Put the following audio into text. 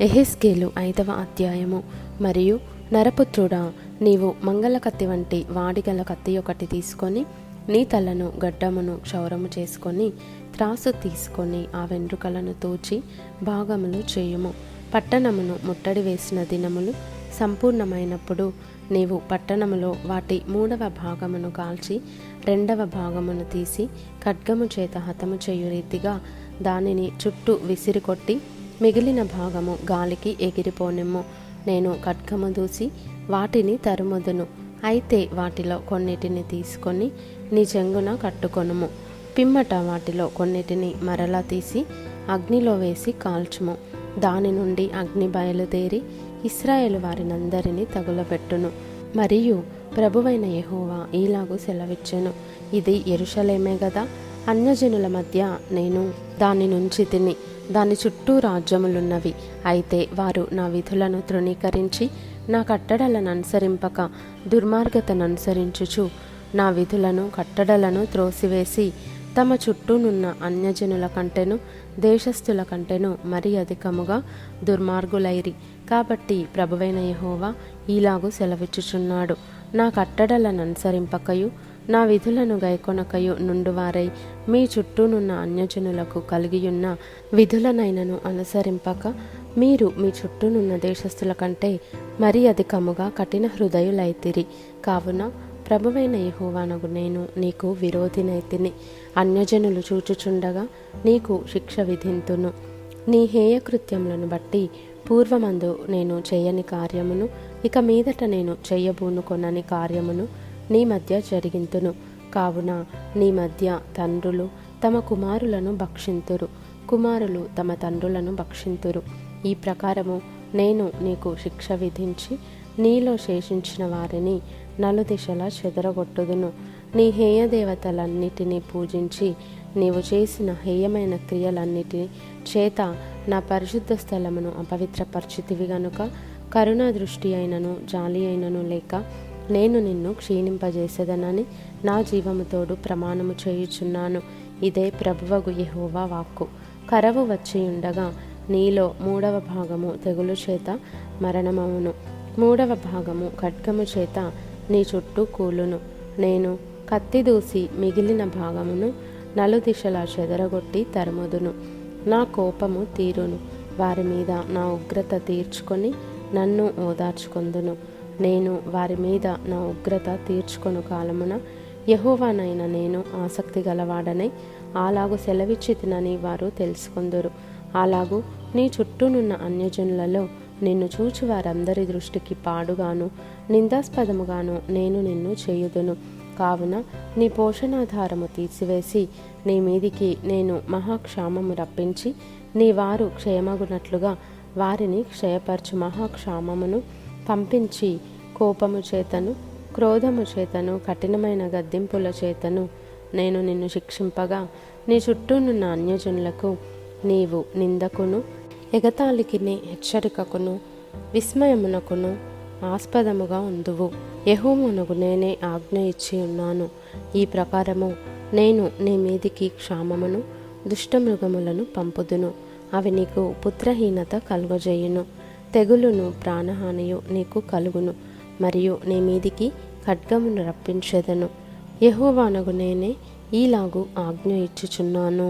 యెహెజ్కేలు 5వ అధ్యాయము. మరియు నరపుత్రుడా, నీవు మంగళ కత్తి వంటి వాడిగల కత్తి ఒకటి తీసుకొని నీ తలను గడ్డమును క్షౌరము చేసుకొని త్రాసు తీసుకొని ఆ వెంట్రుకలను తూచి భాగములు చేయుము. పట్టణమును ముట్టడి వేసిన దినములు సంపూర్ణమైనప్పుడు నీవు పట్టణములో వాటి 3వ భాగమును కాల్చి 2వ భాగమును తీసి ఖడ్గము చేత హతము చేయు రీతిగా దానిని చుట్టూ విసిరికొట్టి మిగిలిన భాగము గాలికి ఎగిరిపోనిమ్ము. నేను ఖడ్గము దూసి వాటిని తరుముదును. అయితే వాటిలో కొన్నిటిని తీసుకొని నీ చెంగున కట్టుకొనుము. పిమ్మట వాటిలో కొన్నిటిని మరలా తీసి అగ్నిలో వేసి కాల్చుము. దాని నుండి అగ్ని బయలుదేరి ఇశ్రాయేలు వారినందరినీ తగులబెట్టును. మరియు ప్రభువైన యెహోవా ఈలాగు సెలవిచ్చెను, ఇది యెరూషలేమే గదా, అన్యజనుల మధ్య నేను దాని నుంచి తిని దాని చుట్టూ రాజ్యములున్నవి. అయితే వారు నా విధులను తృణీకరించి నా కట్టడలను అనుసరింపక దుర్మార్గతను అనుసరించుచు నా విధులను కట్టడలను త్రోసివేసి తమ చుట్టూనున్న అన్యజనుల కంటెను దేశస్థుల కంటెను మరి అధికముగా దుర్మార్గులైరి. కాబట్టి ప్రభువైన యెహోవా ఈలాగు సెలవిచ్చుచున్నాడు, నా కట్టడలను అనుసరింపకయు నా విధులను గైకొనకయు నుండువారై మీ చుట్టూనున్న అన్యజనులకు కలిగియున్న విధులనైనను అనుసరింపక మీరు మీ చుట్టూనున్న దేశస్థుల కంటే మరి అధికముగా కఠిన హృదయులైతిరి. కావున ప్రభువైన యెహోవానగు నేను నీకు విరోధినైతిని. అన్యజనులు చూచుచుండగా నీకు శిక్ష విధింతును. నీ హేయకృత్యములను బట్టి పూర్వమందు నేను చేయని కార్యమును ఇక మీదట నేను చెయ్యబూనుకొనని కార్యమును నీ మధ్య జరిగింతును. కావున నీ మధ్య తండ్రులు తమ కుమారులను భక్షింతురు, కుమారులు తమ తండ్రులను భక్షింతురు. ఈ ప్రకారము నేను నీకు శిక్ష విధించి నీలో శేషించిన వారిని నలుదిశలా చెదరగొట్టుదును. నీ హేయ దేవతలన్నిటినీ పూజించి నీవు చేసిన హేయమైన క్రియలన్నిటి చేత నా పరిశుద్ధ స్థలమును అపవిత్రపరిచితివి గనుక కరుణా దృష్టి అయినను జాలి అయినను లేక నేను నిన్ను క్షీణింపజేసేదనని నా జీవముతోడు ప్రమాణము చేయుచున్నాను. ఇదే ప్రభువగు యెహోవా వాక్కు. కరవు వచ్చియుండగా నీలో 3వ భాగము తెగులు చేత మరణమవును, 3వ భాగము ఖడ్గము చేత నీ చుట్టూ కూలును. నేను కత్తి దూసి మిగిలిన భాగమును నలుదిశలా చెదరగొట్టి తరుముదును. నా కోపము తీరును, వారి మీద నా ఉగ్రత తీర్చుకొని నన్ను ఓదార్చుకొందును. నేను వారి మీద నా ఉగ్రత తీర్చుకొను కాలమున యెహోవానైన నేను ఆసక్తి గలవాడనై అలాగు సెలవిచ్చితినని వారు తెలుసుకొందురు. అలాగూ నీ చుట్టూనున్న అన్యజనులలో నిన్ను చూచి వారందరి దృష్టికి పాడుగాను నిందాస్పదముగాను నేను నిన్ను చేయుదును. కావున నీ పోషణాధారము తీసివేసి నీ మీదికి నేను మహాక్షామము రప్పించి నీ వారు క్షయమగునట్లుగా వారిని క్షయపరచు మహాక్షామమును పంపించి కోపము చేతను క్రోధము చేతను కఠినమైన గద్దింపుల చేతను నేను నిన్ను శిక్షింపగా నీ చుట్టూనున్న అన్యజనులకు నీవు నిందకును ఎగతాళికిని హెచ్చరికకును విస్మయమునకును ఆస్పదముగా ఉందువు. యెహోవానగు నేనే ఆజ్ఞ ఇచ్చి ఉన్నాను. ఈ ప్రకారము నేను నీ మీదికి క్షామమును దుష్టమృగములను పంపుదును. అవి నీకు పుత్రహీనత కలుగజేయును, తెగులును ప్రాణహానియు నీకు కలుగును. మరియు నీ మీదికి ఖడ్గమును రప్పించెదను. యెహోవానగు నేనే ఈలాగు ఆజ్ఞ ఇచ్చుచున్నాను.